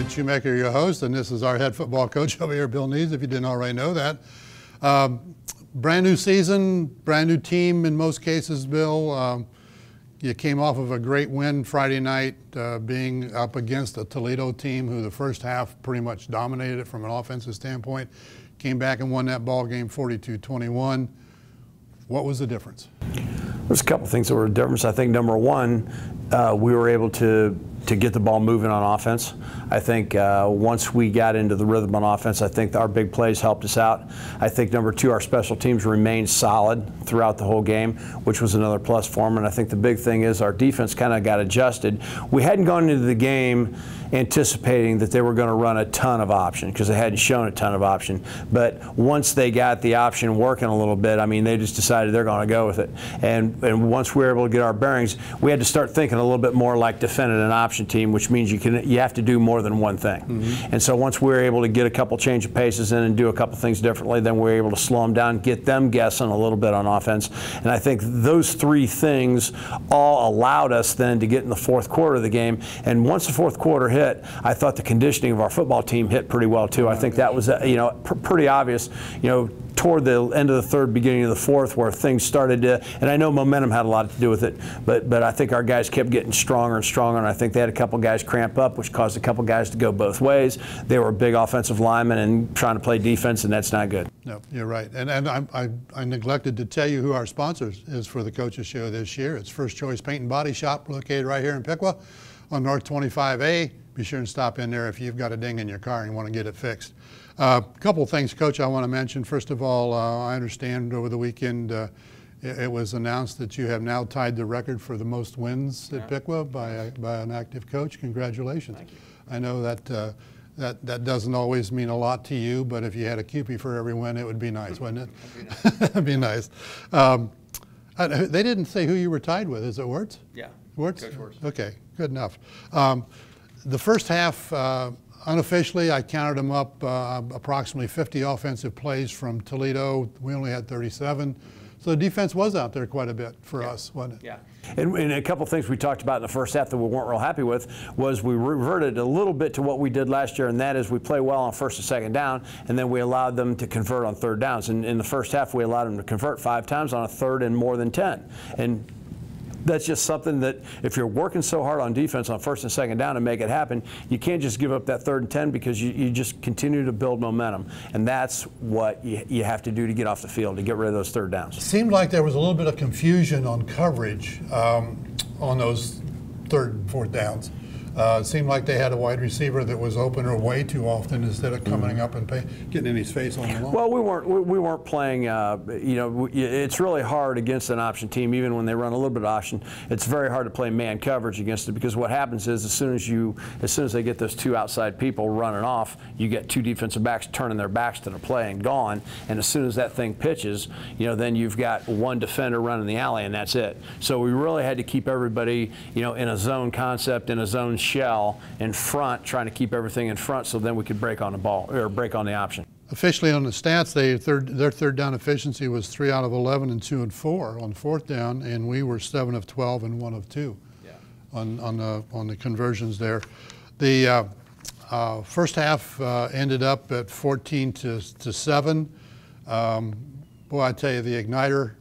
Lloyd Shoemaker, your host, and this is our head football coach over here, Bill Nees, if you didn't already know that. Brand new season, brand new team in most cases, Bill. You came off of a great win Friday night, being up against a Toledo team who the first half pretty much dominated it from an offensive standpoint. Came back and won that ball game 42-21. What was the difference? There's a couple things that were a difference. I think number one, we were able to get the ball moving on offense. I think once we got into the rhythm on offense, I think our big plays helped us out. I think number two, our special teams remained solid throughout the whole game, which was another plus for them. And I think the big thing is our defense kind of got adjusted. We hadn't gone into the game anticipating that they were going to run a ton of option because they hadn't shown a ton of option. But once they got the option working a little bit, I mean, they just decided they're going to go with it. And once we were able to get our bearings, we had to start thinking a little bit more like defending an option team, which means you have to do more than one thing. Mm-hmm. And so once we were able to get a couple change of paces in and do a couple things differently, then we were able to slow them down, get them guessing a little bit on offense. And I think those three things all allowed us then to get in the fourth quarter of the game. And once the fourth quarter hit, I thought the conditioning of our football team hit pretty well too. I think that was pretty obvious, toward the end of the third, beginning of the fourth, where things started to, and I know momentum had a lot to do with it, but I think our guys kept getting stronger and stronger, and I think they had a couple guys cramp up, which caused a couple guys to go both ways. They were big offensive linemen and trying to play defense, and that's not good. No, you're right. And I neglected to tell you who our sponsor is for the Coaches Show this year. It's First Choice Paint and Body Shop, located right here in Piqua on North 25A. Be sure and stop in there if you've got a ding in your car and you want to get it fixed. A couple of things, Coach, I want to mention. First of all, I understand over the weekend it was announced that you have now tied the record for the most wins at Piqua by an active coach. Congratulations. Thank you. I know that that doesn't always mean a lot to you, but if you had a Cupie for every win, it would be nice, wouldn't it? That'd be nice. They didn't say who you were tied with. Is it Wirtz? Yeah. Wirtz? Coach Wirtz. Okay, good enough. The first half, unofficially, I counted them up approximately 50 offensive plays from Toledo. We only had 37. So the defense was out there quite a bit for us, wasn't it? Yeah. And a couple of things we talked about in the first half that we weren't real happy with was we reverted a little bit to what we did last year, and that is we play well on first and second down, and then we allowed them to convert on third downs. And in the first half, we allowed them to convert 5 times on a third and more than 10. And that's just something that if you're working so hard on defense on first and second down to make it happen, you can't just give up that 3rd and 10 because you just continue to build momentum. And that's what you have to do to get off the field, to get rid of those third downs. It seemed like there was a little bit of confusion on coverage on those 3rd and 4th downs. It seemed like they had a wide receiver that was opener way too often instead of coming up and getting in his face on the line. Well, we weren't playing. It's really hard against an option team, even when they run a little bit of option. It's very hard to play man coverage against it because what happens is as soon as they get those 2 outside people running off, you get 2 defensive backs turning their backs to the play and gone. And as soon as that thing pitches, then you've got 1 defender running the alley, and that's it. So we really had to keep everybody, in a zone concept, in a zone shell in front, trying to keep everything in front so then we could break on the ball or break on the option. Officially on the stats, their third down efficiency was 3 out of 11 and 2 and 4 on 4th down, and we were 7 of 12 and 1 of 2 on the conversions there. The first half ended up at 14-7. Boy, I tell you, the igniter,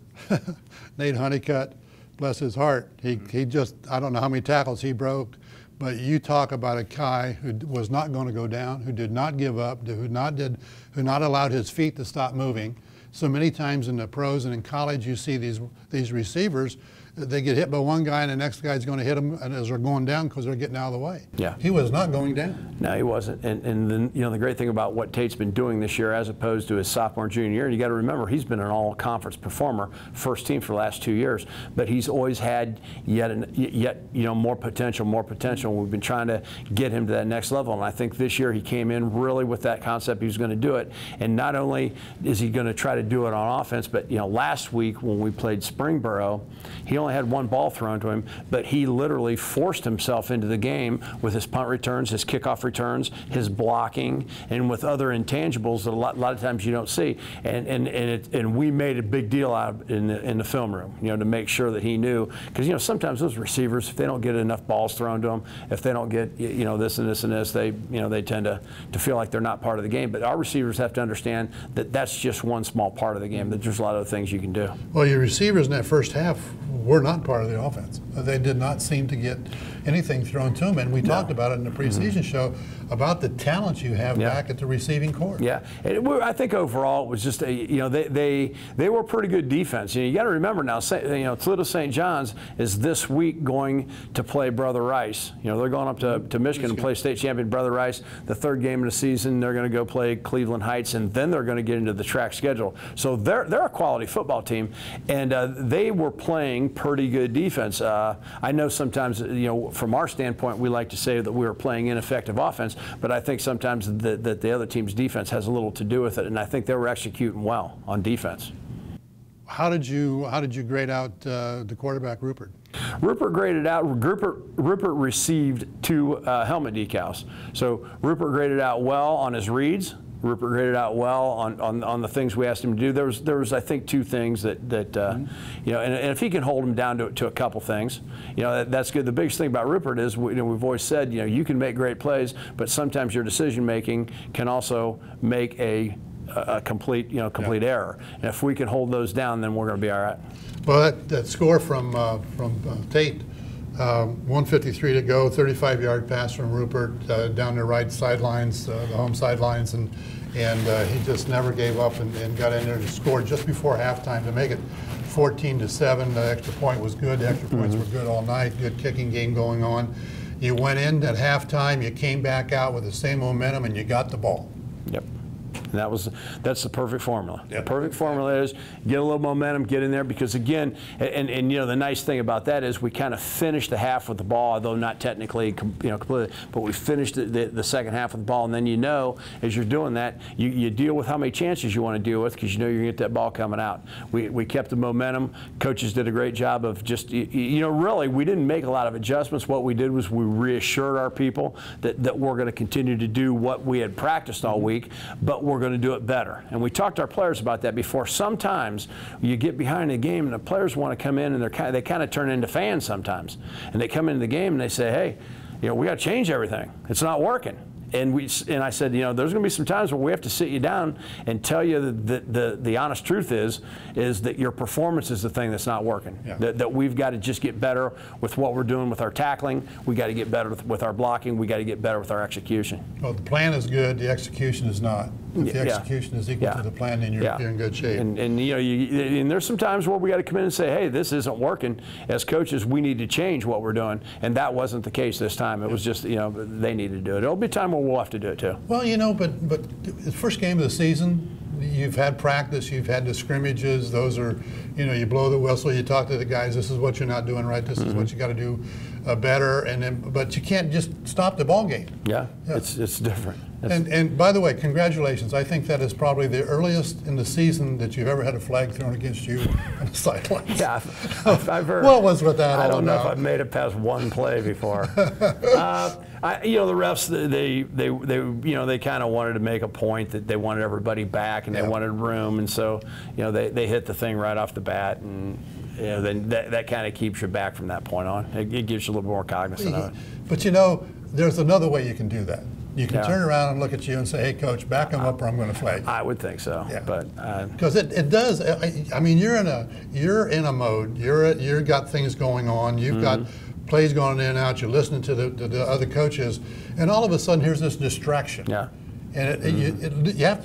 Nate Honeycutt, bless his heart, he just, I don't know how many tackles he broke. But you talk about a guy who was not going to go down, who did not give up, who not allowed his feet to stop moving. So many times in the pros and in college, you see these receivers, they get hit by one guy and the next guy's going to hit them as they're going down because they're getting out of the way. Yeah. He was not going down. No, he wasn't. And then, the great thing about what Tate's been doing this year as opposed to his sophomore and junior year, and you got to remember he's been an all-conference performer, first team for the last 2 years, but he's always had yet more potential. We've been trying to get him to that next level, and I think this year he came in really with that concept he was going to do it. And not only is he going to try to do it on offense, but last week when we played Springboro, he only only had one ball thrown to him, but he literally forced himself into the game with his punt returns, his kickoff returns, his blocking, and with other intangibles that a lot of times you don't see. And we made a big deal out of in the film room, to make sure that he knew, because sometimes those receivers, if they don't get enough balls thrown to them, if they don't get this and this and this, they they tend to feel like they're not part of the game. But our receivers have to understand that that's just one small part of the game. That there's a lot of things you can do. Well, your receivers in that first half were not part of the offense. They did not seem to get anything thrown to them, and we talked about it in the preseason show about the talent you have back at the receiving court. Yeah, and I think overall it was just they were pretty good defense. You got to remember now, Toledo St. John's is this week going to play Brother Rice. They're going up to Michigan to play state champion Brother Rice. The third game of the season, they're going to go play Cleveland Heights, and then they're going to get into the track schedule. So they're a quality football team, and they were playing pretty good defense. I know sometimes, from our standpoint, we like to say that we were playing ineffective offense, but I think sometimes that the other team's defense has a little to do with it, and I think they were executing well on defense. How did you grade out the quarterback, Rupert? Rupert graded out. Rupert received 2 helmet decals. So Rupert graded out well on his reads. Rupert graded out well on the things we asked him to do. There was I think 2 things that and if he can hold him down to a couple things, that's good. The biggest thing about Rupert is we've always said you can make great plays, but sometimes your decision making can also make a complete error. And if we can hold those down, then we're going to be all right. Well, that score from Tate. 1:53 to go, 35-yard pass from Rupert down the right sidelines, the home sidelines, and he just never gave up and got in there to score just before halftime to make it 14-7. The extra point was good. The extra points were good all night. Good kicking game going on. You went in at halftime. You came back out with the same momentum, and you got the ball. Yep. And that's the perfect formula. Yep. The perfect formula is get a little momentum, get in there, because again, and the nice thing about that is we kind of finished the half with the ball, although not technically completely, but we finished the second half with the ball, and then as you're doing that, you deal with how many chances you want to deal with, because you're going to get that ball coming out. We kept the momentum. Coaches did a great job of just, really, we didn't make a lot of adjustments. What we did was we reassured our people that we're going to continue to do what we had practiced all week, but we're going to do it better. And we talked to our players about that before. Sometimes you get behind the game and the players want to come in and they kind of turn into fans sometimes. And they come into the game and they say, hey, we got to change everything. It's not working. And I said, there's going to be some times where we have to sit you down and tell you that the honest truth is that your performance is the thing that's not working. Yeah. That we've got to just get better with what we're doing with our tackling. We got to get better with our blocking. We got to get better with our execution. Well, the plan is good. The execution is not. If the execution is equal to the plan, then you're in good shape. And and there's some times where we got to come in and say, hey, this isn't working. As coaches, we need to change what we're doing. And that wasn't the case this time. It was just, they needed to do it. It'll be time where we'll have to do it too. Well, but the first game of the season, you've had practice, you've had the scrimmages. Those are, you blow the whistle, you talk to the guys. This is what you're not doing right. This is what you got to do better. But you can't just stop the ball game. Yeah. It's different. And by the way, congratulations. I think that is probably the earliest in the season that you've ever had a flag thrown against you on the sidelines. Yeah, I've heard. What was with that? I don't know if I've made it past one play before. The refs, they kind of wanted to make a point that they wanted everybody back and they wanted room, and so they hit the thing right off the bat, and then that kind of keeps you back from that point on. It gives you a little more cognizant of it. But there's another way you can do that. You can turn around and look at you and say, hey, coach, back him up or I'm going to flag you. I would think so. Yeah. But because it does. I mean, you're in a mode. You've got things going on. You've got plays going in and out. You're listening to the other coaches, and all of a sudden here's this distraction. Yeah. And you have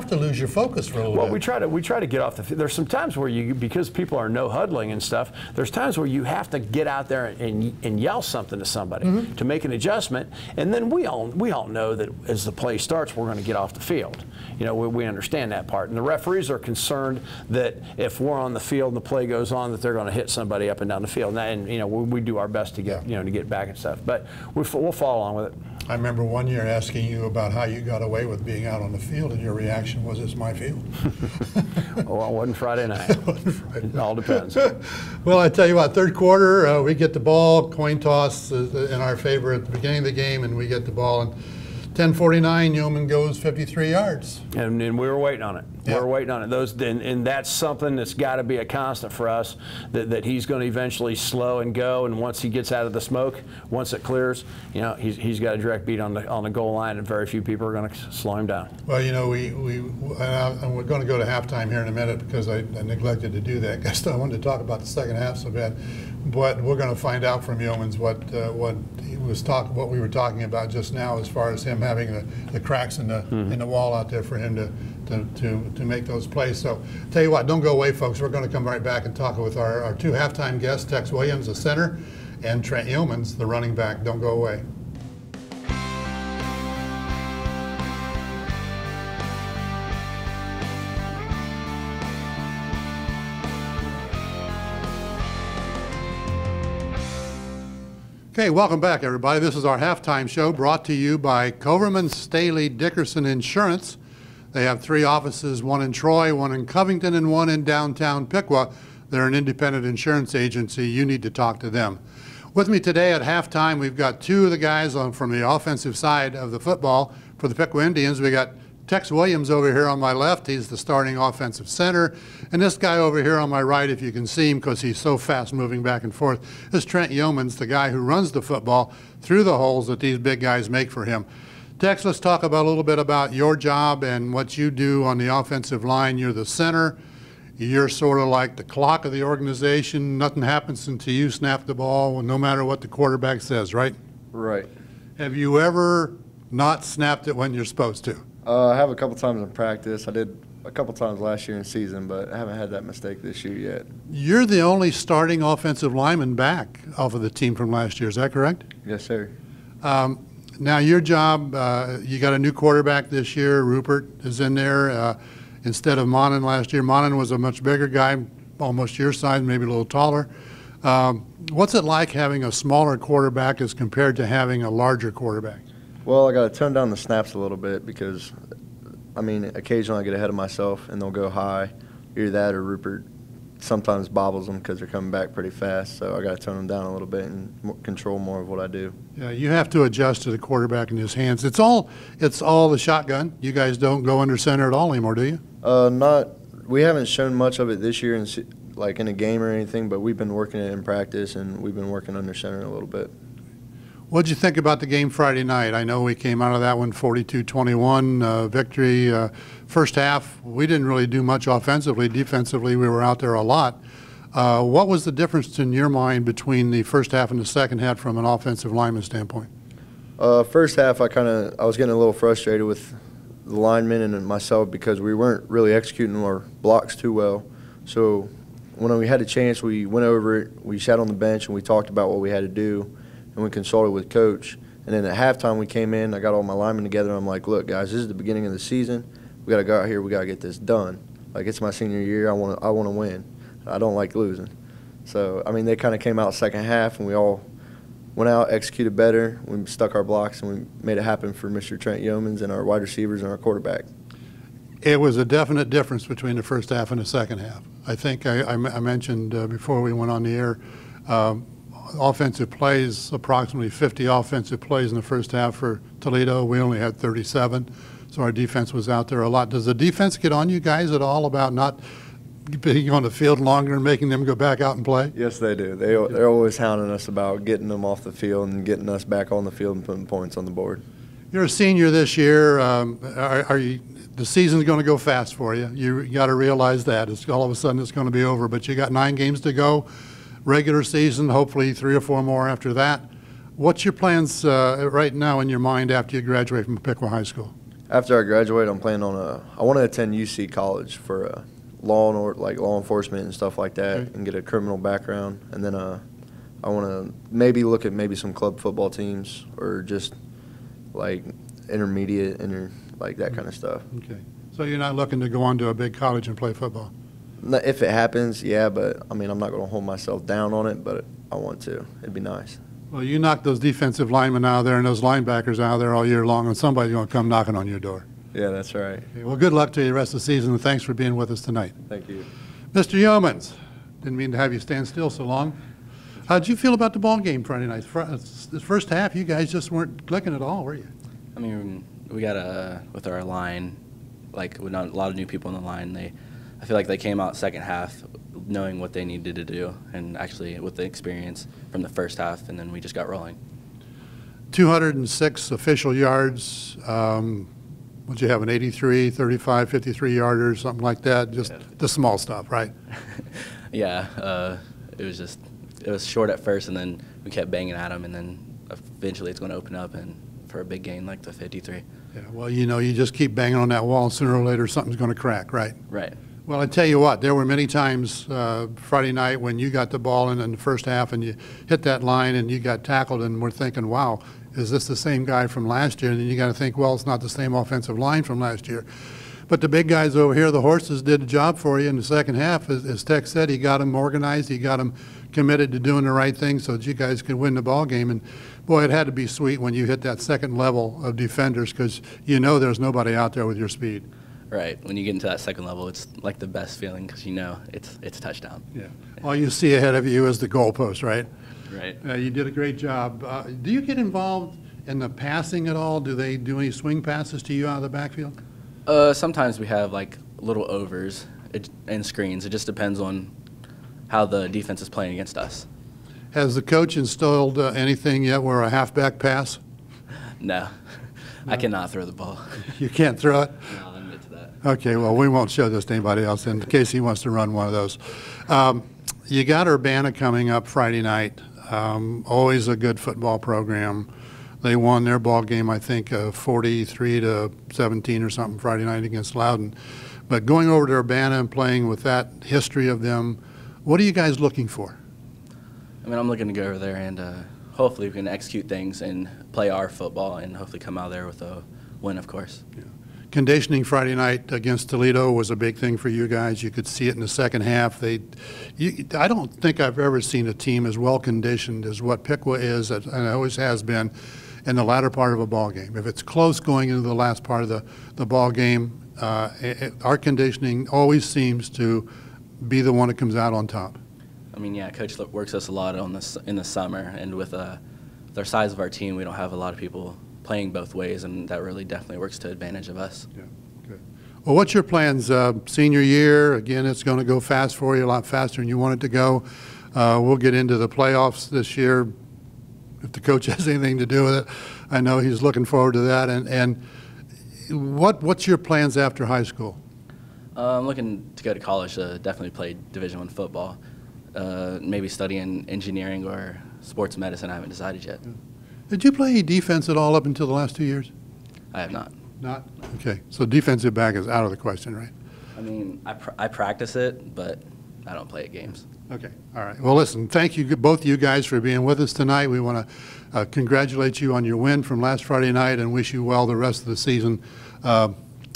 to lose your focus for a little bit. Well, we try to get off the field. There's some times where because people are no huddling and stuff, there's times where you have to get out there and yell something to somebody to make an adjustment, and then we all know that as the play starts, we're going to get off the field. We understand that part, and the referees are concerned that if we're on the field and the play goes on, that they're going to hit somebody up and down the field. And we do our best to get to get back and stuff, but we'll follow along with it. I remember one year asking you about how you got away with being out on the field, and your reaction was, "It's my field." Well, it wasn't Friday night. It all depends. Well, I tell you what, third quarter, we get the ball, coin toss in our favor at the beginning of the game, and we get the ball, and 10:49, Yeoman goes 53 yards. And we were waiting on it. Yeah. We were waiting on it. And that's something that's got to be a constant for us, that he's going to eventually slow and go. And once he gets out of the smoke, once it clears, you know, he's got a direct beat on the goal line, and very few people are going to slow him down. Well, you know, and we're going to go to halftime here in a minute because I neglected to do that. I wanted to talk about the second half so bad, but we're going to find out from Yeomans what we were talking about just now, as far as him having the cracks in the wall out there for him to make those plays. So tell you what, don't go away, folks. We're going to come right back and talk with our two halftime guests, Tex Williams, the center, and Trent Yeomans, the running back. Don't go away. Okay, welcome back, everybody. This is our halftime show brought to you by Coverman Staley Dickerson Insurance. They have 3 offices, one in Troy, one in Covington, and one in downtown Piqua. They're an independent insurance agency. You need to talk to them. With me today at halftime, we've got 2 of the guys from the offensive side of the football for the Piqua Indians. We got Tex Williams over here on my left. He's the starting offensive center. And this guy over here on my right, if you can see him because he's so fast moving back and forth, is Trent Yeomans, the guy who runs the football through the holes that these big guys make for him. Tex, let's talk about a little bit about your job and what you do on the offensive line. You're the center. You're sort of like the clock of the organization. Nothing happens until you snap the ball, no matter what the quarterback says, right? Right. Have you ever not snapped it when you're supposed to? I have a couple times in practice. I did a couple times last year in season, but I haven't had that mistake this year yet. You're the only starting offensive lineman back off of the team from last year. Is that correct? Yes, sir. Now, your job, you got a new quarterback this year. Rupert is in there instead of Monin last year. Monin was a much bigger guy, almost your size, maybe a little taller. What's it like having a smaller quarterback as compared to having a larger quarterback? Well, I got to tone down the snaps a little bit because, I mean, occasionally I get ahead of myself and they'll go high. Either that or Rupert sometimes bobbles them because they're coming back pretty fast. So I got to tone them down a little bit and control more of what I do. Yeah, you have to adjust to the quarterback in his hands. It's all the shotgun. You guys don't go under center at all anymore, do you? We haven't shown much of it this year, like in a game or anything, but we've been working it in practice and we've been working under center a little bit. What did you think about the game Friday night? I know we came out of that one 42-21 victory. First half, we didn't really do much offensively. Defensively, we were out there a lot. What was the difference in your mind between the first half and the second half from an offensive lineman standpoint? First half, I was getting a little frustrated with the linemen and myself because we weren't really executing our blocks too well. So when we had a chance, we went over it. We sat on the bench and we talked about what we had to do. And we consulted with Coach. And then at halftime, we came in. I got all my linemen together. And I'm like, look, guys, this is the beginning of the season. We got to go out here. We got to get this done. Like, it's my senior year. I want to win. I don't like losing. So, I mean, they kind of came out second half, and we all went out, executed better. We stuck our blocks, and we made it happen for Mr. Trent Yeomans and our wide receivers and our quarterback. It was a definite difference between the first half and the second half. I think I mentioned before we went on the air, offensive plays, approximately 50 offensive plays in the first half for Toledo. We only had 37, so our defense was out there a lot. Does the defense get on you guys at all about not being on the field longer and making them go back out and play? Yes, they do. They're always hounding us about getting them off the field and getting us back on the field and putting points on the board. You're a senior this year. The season's going to go fast for you. You got to realize that. All of a sudden it's going to be over, but you got 9 games to go. Regular season, hopefully 3 or 4 more after that. What's your plans right now in your mind after you graduate from Piqua High School? After I graduate, I'm planning on I want to attend UC College for law enforcement and stuff like that, okay, and get a criminal background. And then I want to maybe look at some club football teams or just like intermediate, like that kind of stuff. Okay. So you're not looking to go on to a big college and play football? If it happens, yeah, but I mean, I'm not going to hold myself down on it, but I want to. It'd be nice. Well, you knock those defensive linemen out of there and those linebackers out of there all year long, and somebody's going to come knocking on your door. Yeah, that's right. Okay, well, good luck to you the rest of the season, and thanks for being with us tonight. Thank you. Mr. Yeomans, didn't mean to have you stand still so long. How did you feel about the ball game Friday night? The first half, you guys just weren't clicking at all, were you? I mean, we got with our line, like with not a lot of new people in the line. I feel like they came out second half knowing what they needed to do, and actually with the experience from the first half, and then we just got rolling. 206 official yards. Would you have an 83, 35, 53 yarder, something like that? Just the small stuff, right? Yeah, it was short at first, and then we kept banging at them, and then eventually it's going to open up and for a big gain like the 53. Yeah, well, you know, you just keep banging on that wall, and sooner or later something's going to crack, right? Right. Well, I tell you what, there were many times Friday night when you got the ball in the first half and you hit that line and you got tackled, and we're thinking, wow, is this the same guy from last year? And then you got to think, well, it's not the same offensive line from last year. But the big guys over here, the horses, did the job for you in the second half. As Tex said, he got them organized, he got them committed to doing the right thing so that you guys could win the ball game. And boy, it had to be sweet when you hit that second level of defenders, because you know there's nobody out there with your speed. Right. When you get into that second level, it's like the best feeling because you know it's a touchdown. Yeah. All you see ahead of you is the goalpost, right? Right. You did a great job. Do you get involved in the passing at all? Do they do any swing passes to you out of the backfield? Sometimes we have like little overs and screens. It just depends on how the defense is playing against us. Has the coach instilled anything yet where a halfback pass? No. I cannot throw the ball. You can't throw it? No, I'll admit to that. Okay, well, we won't show this to anybody else in case he wants to run one of those. You got Urbana coming up Friday night. Always a good football program. They won their ball game, I think, 43-17 or something Friday night against Loudon. But going over to Urbana and playing with that history of them, what are you guys looking for? I mean, I'm looking to go over there and hopefully we can execute things and play our football and hopefully come out there with a win, of course. Yeah. Conditioning Friday night against Toledo was a big thing for you guys. You could see it in the second half. I don't think I've ever seen a team as well conditioned as what Piqua is, and it always has been, in the latter part of a ball game. If it's close going into the last part of the ball game, our conditioning always seems to be the one that comes out on top. I mean, yeah, Coach works us a lot on this in the summer, and with the size of our team, we don't have a lot of people playing both ways, and that really definitely works to advantage of us. Yeah, good. Well, what's your plans? Senior year, again, it's going to go fast for you, a lot faster than you want it to go. We'll get into the playoffs this year if the coach has anything to do with it. I know he's looking forward to that. And what's your plans after high school? I'm looking to go to college to definitely play Division I football. Maybe studying engineering or sports medicine. I haven't decided yet. Yeah. Did you play defense at all up until the last 2 years? I have not. Not? Okay. So defensive back is out of the question, right? I mean, I practice it, but I don't play at games. Okay. All right. Well, listen, thank you, both of you guys, for being with us tonight. We want to congratulate you on your win from last Friday night and wish you well the rest of the season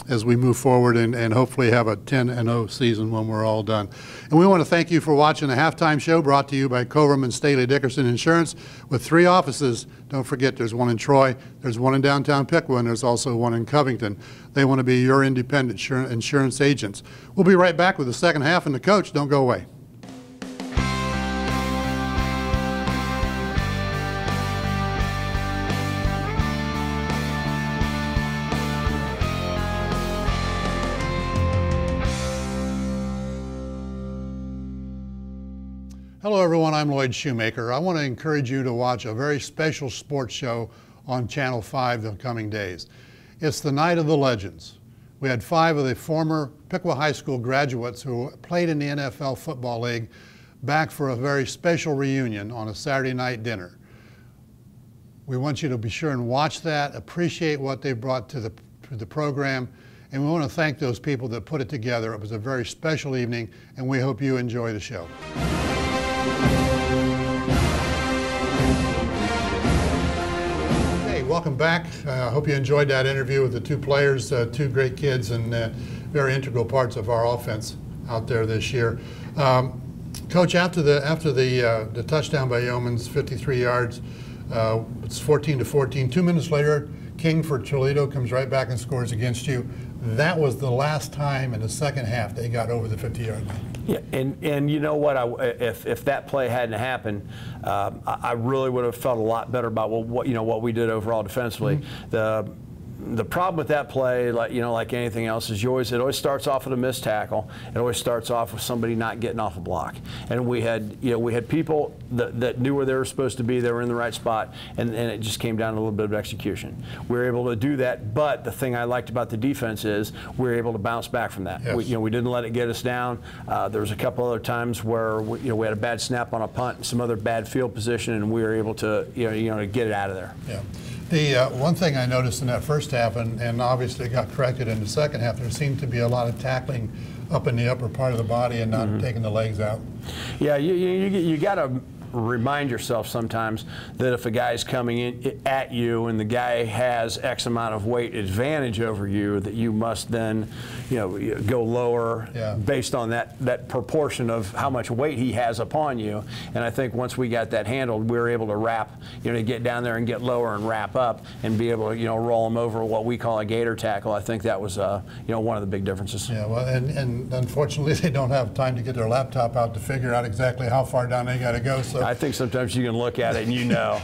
as we move forward and hopefully have a 10-0 season when we're all done. And we want to thank you for watching the halftime show brought to you by Coram and Staley Dickerson Insurance with 3 offices. Don't forget, there's one in Troy, there's one in downtown Piqua, and there's also one in Covington. They want to be your independent insurance agents. We'll be right back with the second half and the coach. Don't go away. Hello everyone, I'm Lloyd Shoemaker. I want to encourage you to watch a very special sports show on Channel 5 in the coming days. It's the Night of the Legends. We had 5 of the former Piqua High School graduates who played in the NFL Football League back for a very special reunion on a Saturday night dinner. We want you to be sure and watch that, appreciate what they brought to the program, and we want to thank those people that put it together. It was a very special evening, and we hope you enjoy the show. Hey, welcome back. I hope you enjoyed that interview with the 2 players, 2 great kids and very integral parts of our offense out there this year. Coach, after the touchdown by Yeoman's 53 yards, it's 14-14. 2 minutes later, King for Toledo comes right back and scores against you. That was the last time in the second half they got over the 50-yard line. Yeah, and you know what? If that play hadn't happened, I really would have felt a lot better about what we did overall defensively. The problem with that play, like anything else, is it always starts off with a missed tackle. It always starts off with somebody not getting off a block. And we had people that knew where they were supposed to be. They were in the right spot, and it just came down to a little bit of execution. We were able to do that, but the thing I liked about the defense is we were able to bounce back from that. Yes. We didn't let it get us down. There was a couple other times where we had a bad snap on a punt, and some other bad field position, and we were able to to get it out of there. Yeah. The one thing I noticed in that first half, and obviously it got corrected in the second half, there seemed to be a lot of tackling up in the upper part of the body and not taking the legs out. Yeah, you got to remind yourself sometimes that if a guy's coming in at you and the guy has X amount of weight advantage over you, that you must then go lower based on that proportion of how much weight he has upon you. And I think once we got that handled, we were able to wrap, to get down there and get lower and wrap up and be able to roll them over what we call a gator tackle. I think that was one of the big differences. Yeah, well, and unfortunately they don't have time to get their laptop out to figure out exactly how far down they got to go. So I think sometimes you can look at it and yeah,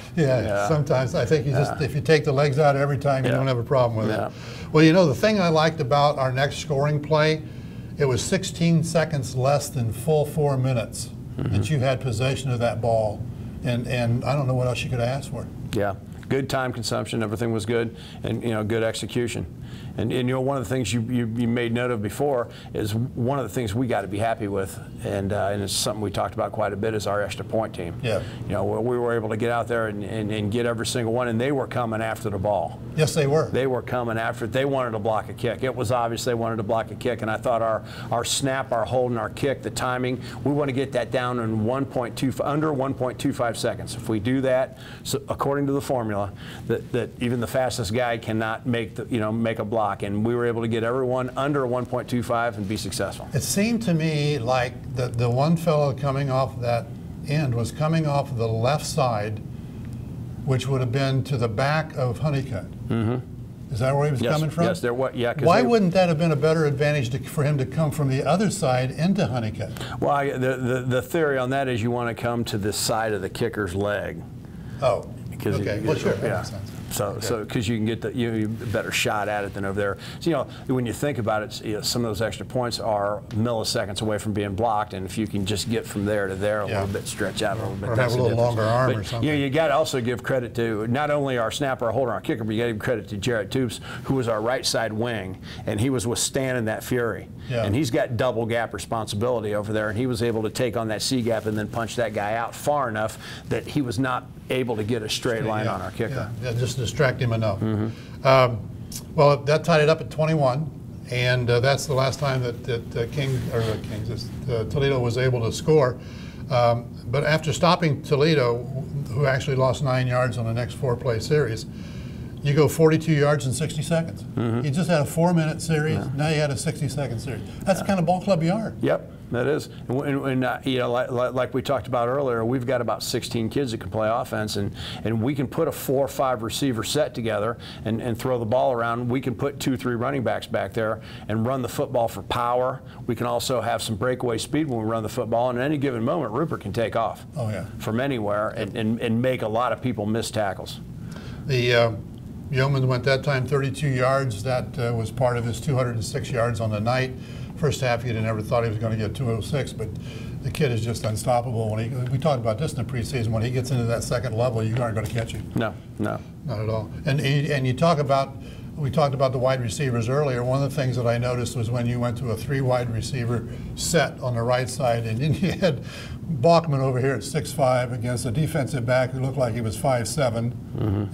sometimes I think if you take the legs out every time, you don't have a problem with it. Well, the thing I liked about our next scoring play, it was 16 seconds less than full 4 minutes that you had possession of that ball, and I don't know what else you could ask for. Yeah, good time consumption, everything was good, and good execution. And one of the things you made note of before is one of the things we got to be happy with, and it's something we talked about quite a bit, is our extra point team. Yeah. We were able to get out there and get every single one, and they were coming after the ball. Yes, they were. They were coming after it. They wanted to block a kick. It was obvious they wanted to block a kick, and I thought our snap, our hold, and our kick, the timing, we want to get that down in under 1.25 seconds. If we do that, so according to the formula, that even the fastest guy cannot make a block. And we were able to get everyone under 1.25 and be successful. It seemed to me like the one fellow coming off that end was coming off the left side, which would have been to the back of Honeycutt. Is that where he was coming from? Yes, Why wouldn't that have been a better advantage for him to come from the other side into Honeycutt? Well, the theory on that is you want to come to the side of the kicker's leg. Oh, okay. Well, sure, that makes sense. So because you can get a better shot at it than over there. So when you think about it, some of those extra points are milliseconds away from being blocked, and if you can just get from there to there a little bit, stretch out a little bit, or have a little longer arm or something. You got to also give credit to not only our snapper, our holder, our kicker, but you got to give credit to Jarrett Toops, who was our right side wing, and he was withstanding that fury. Yeah. And he's got double gap responsibility over there, and he was able to take on that C gap and then punch that guy out far enough that he was not able to get a straight line on our kicker. Yeah, just distract him enough. Well, that tied it up at 21, and that's the last time that Toledo was able to score. But after stopping Toledo, who actually lost 9 yards on the next 4-play series, you go 42 yards in 60 seconds. You just had a 4-minute series. Now you had a 60-second series. That's the kind of ball club you are. Yep, that is. And like we talked about earlier, we've got about 16 kids that can play offense, and we can put a 4 or 5 receiver set together and throw the ball around. We can put 2 or 3 running backs back there and run the football for power. We can also have some breakaway speed when we run the football, and at any given moment, Rupert can take off from anywhere and make a lot of people miss tackles. The Yeoman went that time 32 yards. That was part of his 206 yards on the night. First half, you'd have never thought he was going to get 206, but the kid is just unstoppable. We talked about this in the preseason. When he gets into that second level, you aren't going to catch him. No. Not at all. And we talked about the wide receivers earlier. One of the things that I noticed was when you went to a 3 wide receiver set on the right side, and then you had Bachman over here at 6'5" against a defensive back who looked like he was 5'7",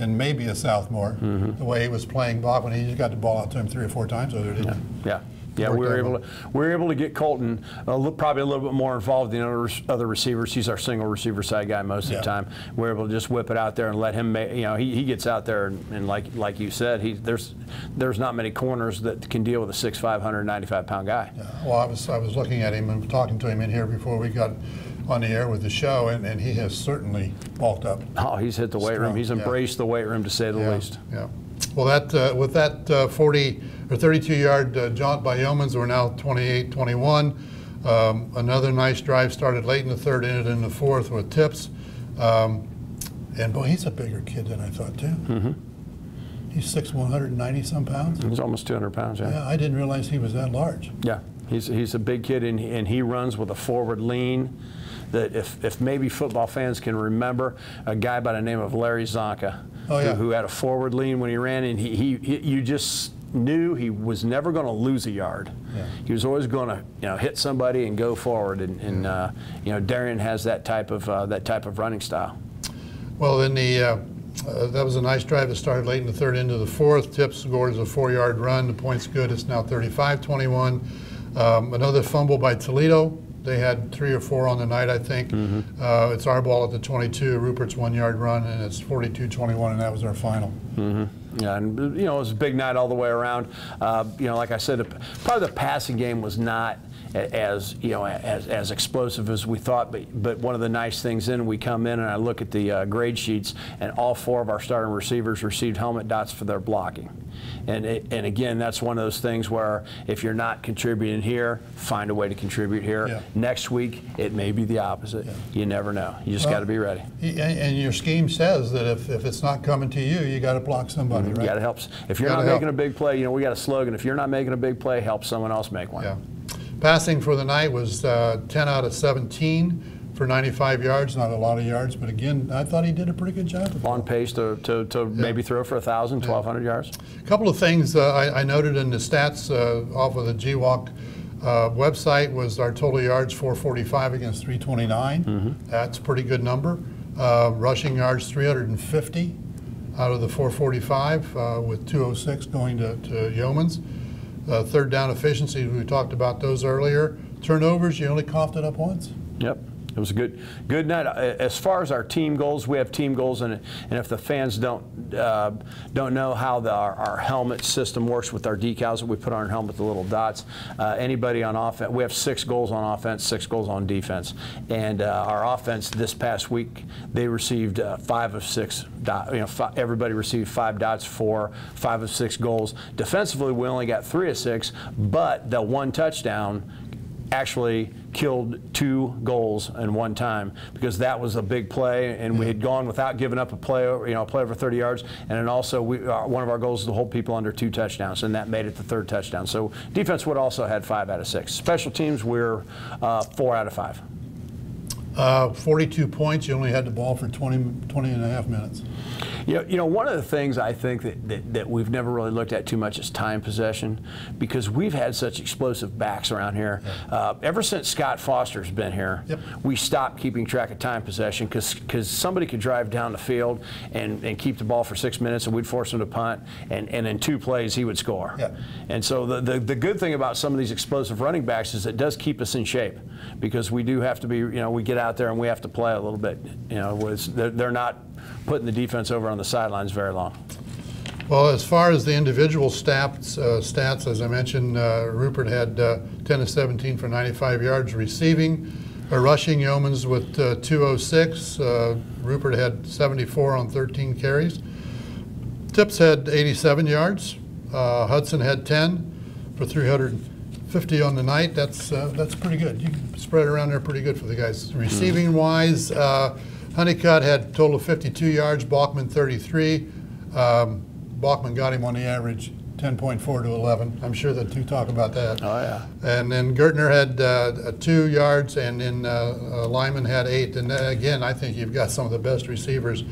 and maybe a sophomore. The way he was playing Bachman, he just got the ball out to him 3 or 4 times over there, didn't he? Yeah, we were able to get Colton probably a little bit more involved than other receivers. He's our single receiver side guy most of the time. We're able to just whip it out there and let him. He gets out there and like you said, there's not many corners that can deal with a 6'5", 195-pound guy. Yeah. Well, I was looking at him and talking to him in here before we got on the air with the show, and he has certainly bulked up. Oh, he's hit the weight room. He's embraced the weight room, to say the least. Yeah. Well, that with that 40 or 32-yard jaunt by Yeomans, we're now 28-21. Another nice drive started late in the third, ended in the fourth with tips. And boy, he's a bigger kid than I thought too. Mm-hmm. He's 6'1", 190 some pounds. He's almost 200 pounds. Yeah. Yeah, I didn't realize he was that large. Yeah, he's a big kid, and he runs with a forward lean. That if maybe football fans can remember a guy by the name of Larry Zonka, who had a forward lean when he ran, and you just knew he was never going to lose a yard. Yeah. He was always going to hit somebody and go forward, and Darian has that type of running style. Well, in the that was a nice drive that started late in the third into the fourth. Tips scores a 4-yard run. The point's good. It's now 35-21. Another fumble by Toledo. They had 3 or 4 on the night, I think. Mm-hmm. It's our ball at the 22. Rupert's 1-yard run, and it's 42-21, and that was our final. Mm-hmm. Yeah, and it was a big night all the way around. Like I said, probably the passing game was not as explosive as we thought, but one of the nice things we come in and I look at the grade sheets, and all 4 of our starting receivers received helmet dots for their blocking. And again, that's one of those things where if you're not contributing here, find a way to contribute here. Yeah. Next week, it may be the opposite. Yeah. You never know. You just got to be ready. And your scheme says that if it's not coming to you, you got to block somebody, right? You got to help. If you're not making a big play, we got a slogan: if you're not making a big play, help someone else make one. Yeah. Passing for the night was 10 out of 17 for 95 yards. Not a lot of yards, but again, I thought he did a pretty good job. On pace to maybe throw for 1,000, 1,200 yards. A couple of things I noted in the stats off of the GWalk website was our total yards 445 against 329. Mm-hmm. That's a pretty good number. Rushing yards 350 out of the 445 with 206 going to Yeomans. Third down efficiency, we talked about those earlier. Turnovers, you only coughed it up once. Yep. It was a good night. As far as our team goals, we have team goals, and if the fans don't know how our helmet system works with our decals that we put on our helmet, the little dots, anybody on offense, we have 6 goals on offense, 6 goals on defense. And our offense this past week, they received 5 of 6 dots. Everybody received 5 dots for 5 of 6 goals. Defensively, we only got 3 of 6, but the 1 touchdown actually killed 2 goals in 1 time, because that was a big play, and we had gone without giving up a play, a play over 30 yards, and then also one of our goals is to hold people under 2 touchdowns, and that made it the 3rd touchdown. So defense would also had 5 out of 6. Special teams, we're 4 out of 5. 42 points. You only had the ball for 20 and a half minutes. One of the things I think that we've never really looked at too much is time possession, because we've had such explosive backs around here. Yeah. Ever since Scott Foster's been here, yep, we stopped keeping track of time possession, because somebody could drive down the field and keep the ball for 6 minutes, and we'd force him to punt, and in 2 plays he would score. Yeah. And so the good thing about some of these explosive running backs is it does keep us in shape, because we do have to be, we get out there and we have to play a little bit. They're not putting the defense over on the sidelines very long. Well, as far as the individual stats, as I mentioned, Rupert had 10 of 17 for 95 yards receiving. Rushing, Yeomans with 206. Rupert had 74 on 13 carries. Tips had 87 yards. Hudson had 10 for 350 on the night. That's pretty good. You can spread it around there pretty good for the guys. Receiving wise, Honeycutt had a total of 52 yards, Bachman 33. Bachman got him on the average 10.4 to 11. I'm sure the 2 talk about that. Oh, yeah. And then Gertner had 2 yards, and then Lyman had 8. And again, I think you've got some of the best receivers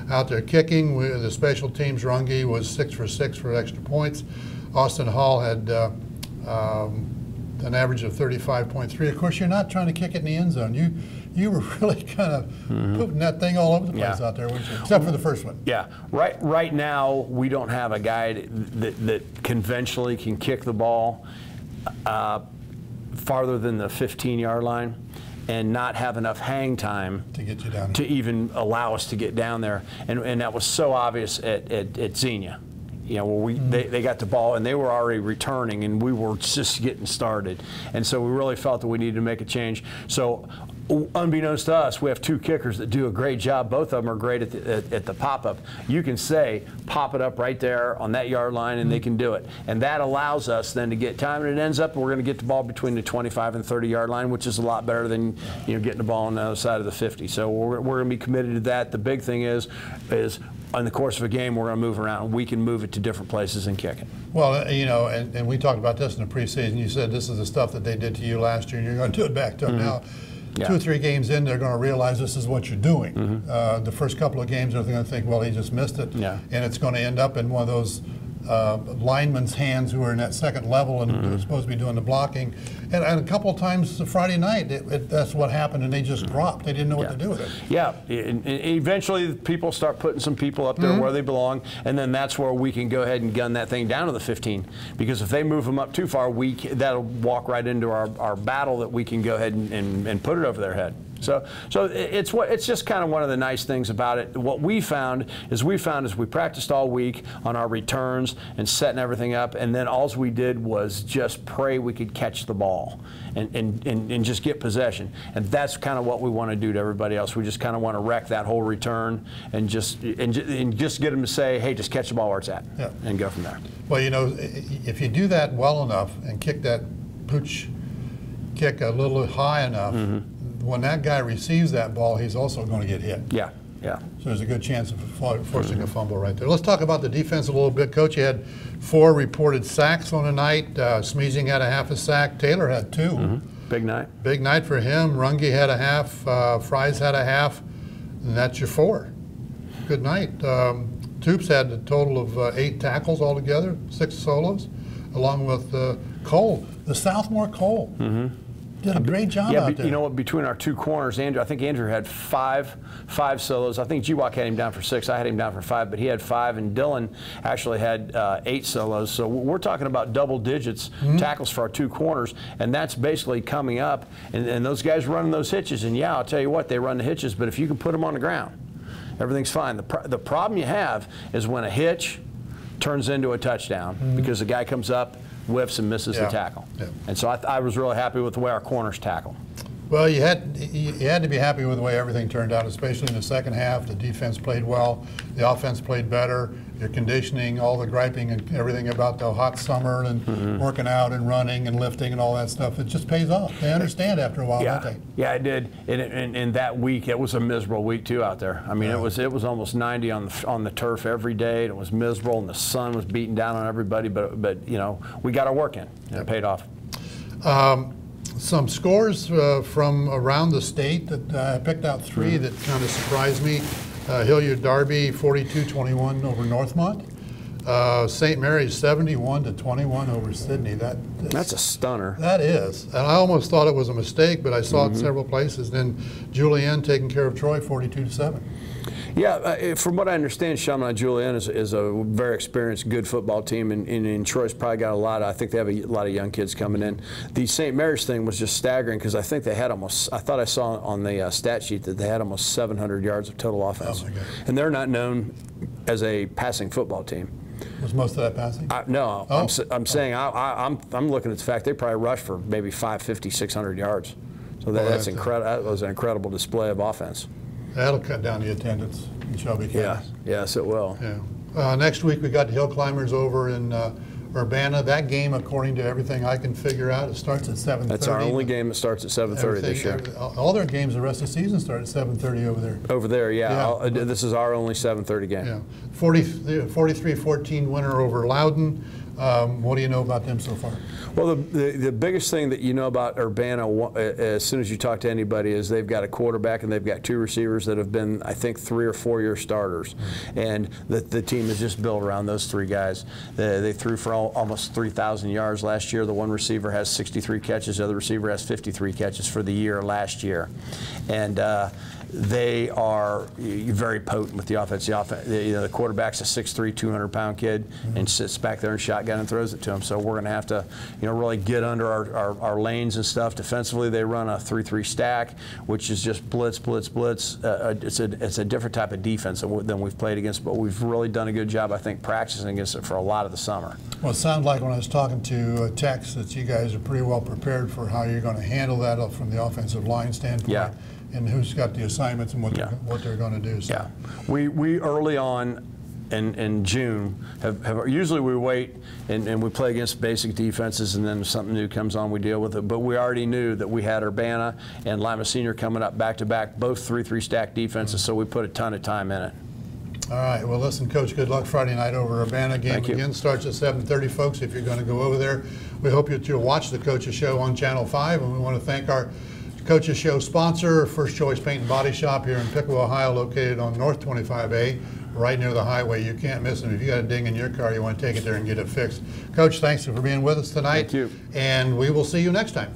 out there kicking. The special teams, Runge was 6 for 6 for extra points. Austin Hall had an average of 35.3. Of course, you're not trying to kick it in the end zone. You were really kind of putting that thing all over the place out there, weren't you? Except for the first one. Yeah. Right now, we don't have a guy that conventionally can kick the ball farther than the 15-yard line and not have enough hang time to get you down to even allow us to get down there. And that was so obvious at Xenia. They got the ball and they were already returning, and we were just getting started. And so we really felt that we needed to make a change. So unbeknownst to us, we have two kickers that do a great job. Both of them are great at the pop-up. You can say, pop it up right there on that yard line, and they can do it. And that allows us then to get time, and it ends up we're going to get the ball between the 25 and 30-yard line, which is a lot better than getting the ball on the other side of the 50. So we're going to be committed to that. The big thing is in the course of a game, we're going to move around. We can move it to different places and kick it. Well, and we talked about this in the preseason. You said this is the stuff that they did to you last year, and you're going to do it back to them now. Yeah. 2 or 3 games in, they're going to realize this is what you're doing. The first couple of games, they're going to think, well, he just missed it. Yeah. And it's going to end up in one of those linemen's hands who are in that second level and they're supposed to be doing the blocking. And a couple of times Friday night, that's what happened, and they just dropped. They didn't know what to do with it. Yeah, and eventually people start putting some people up there where they belong, and then that's where we can go ahead and gun that thing down to the 15. Because if they move them up too far, that'll walk right into our battle that we can go ahead and put it over their head. So it's just kind of one of the nice things about it. What we found is we practiced all week on our returns and setting everything up, and then all we did was just pray we could catch the ball and just get possession. And that's kind of what we want to do to everybody else. We just kind of want to wreck that whole return and just get them to say, hey, just catch the ball where it's at, and go from there. Well, if you do that well enough and kick that pooch kick a little high enough, when that guy receives that ball, he's also going to get hit. Yeah, yeah. So there's a good chance of forcing a fumble right there. Let's talk about the defense a little bit. Coach, you had 4 reported sacks on the night. Smeezing had a half a sack. Taylor had 2. Big night. Big night for him. Runge had a half. Fries had a half. And that's your 4. Good night. Toops had a total of 8 tackles altogether, 6 solos, along with Cole, the Southmore Cole. Did a great job out there. You know what? Between our 2 corners, I think Andrew had 5 solos. I think G-Walk had him down for 6. I had him down for 5, but he had 5, and Dylan actually had 8 solos. So we're talking about double digits tackles for our 2 corners, and that's basically coming up. And those guys running those hitches, and I'll tell you what, they run the hitches. But if you can put them on the ground, everything's fine. The problem you have is when a hitch turns into a touchdown because the guy comes up, whiffs, and misses the tackle. And so I was really happy with the way our corners tackle. Well, you had to be happy with the way everything turned out, especially in the second half. The defense played well. The offense played better. Your conditioning, all the griping and everything about the hot summer and working out and running and lifting and all that stuff, it just pays off. They understand after a while, don't they? Yeah, it did. And that week, it was a miserable week too out there. I mean, it was almost 90 on the turf every day. And it was miserable, and the sun was beating down on everybody. But we got our work in, and it paid off. Some scores from around the state that I picked out 3 that kind of surprised me. Hilliard Darby 42-21 over Northmont. St. Mary's 71-21 over Sydney. That's a stunner. That is. And I almost thought it was a mistake, but I saw it several places. Then Julienne taking care of Troy 42-7. Yeah, from what I understand, Chaminade Julienne is a very experienced, good football team, and Troy's probably got I think they have a lot of young kids coming in. The St. Mary's thing was just staggering because I think they had I thought I saw on the stat sheet that they had almost 700 yards of total offense. Oh my God. And they're not known as a passing football team. Was most of that passing? No, I'm saying I'm looking at the fact they probably rushed for maybe 550, 600 yards. So that's incredible. That was an incredible display of offense. That'll cut down the attendance in Shelby County. Yeah, yes, it will. Yeah. Next week we got the Hill Climbers over in Urbana. That game, according to everything I can figure out, it starts at 7:30. That's our only game that starts at 7:30 this year. All their games the rest of the season start at 7:30 over there. Over there, yeah. This is our only 7:30 game. Yeah. 43-14 winner over Loudon. What do you know about them so far? Well, the biggest thing that you know about Urbana, as soon as you talk to anybody, is they've got a quarterback and they've got 2 receivers that have been, I think, 3 or 4 year starters. And the team is just built around those 3 guys. They threw for almost 3,000 yards last year. The one receiver has 63 catches. The other receiver has 53 catches for the year last year. And they are very potent with the offense. The quarterback's a 6'3", 200-pound kid, and sits back there and shotgun and throws it to him. So we're going to have to, really get under our lanes and stuff. Defensively, they run a 3-3 stack, which is just blitz, blitz, blitz. It's a different type of defense than we've played against, but we've really done a good job, I think, practicing against it for a lot of the summer. Well, it sounded like when I was talking to Tex that you guys are pretty well prepared for how you're going to handle that up from the offensive line standpoint. Yeah. And who's got the assignments and what they're going to do. So. Yeah, we early on in June have usually we wait and we play against basic defenses, and then if something new comes on, we deal with it. But we already knew that we had Urbana and Lima Senior coming up back to back, both 3-3 stack defenses. So we put a ton of time in it. All right. Well, listen, Coach. Good luck Friday night over Urbana. Game again starts at 7:30, folks. If you're going to go over there, we hope you'll watch the Coaches Show on Channel 5, and we want to thank our Coaches Show sponsor, First Choice Paint and Body Shop here in Piqua, Ohio, located on North 25A, right near the highway. You can't miss them. If you got a ding in your car, you want to take it there and get it fixed. Coach, thanks for being with us tonight. Thank you. And we will see you next time.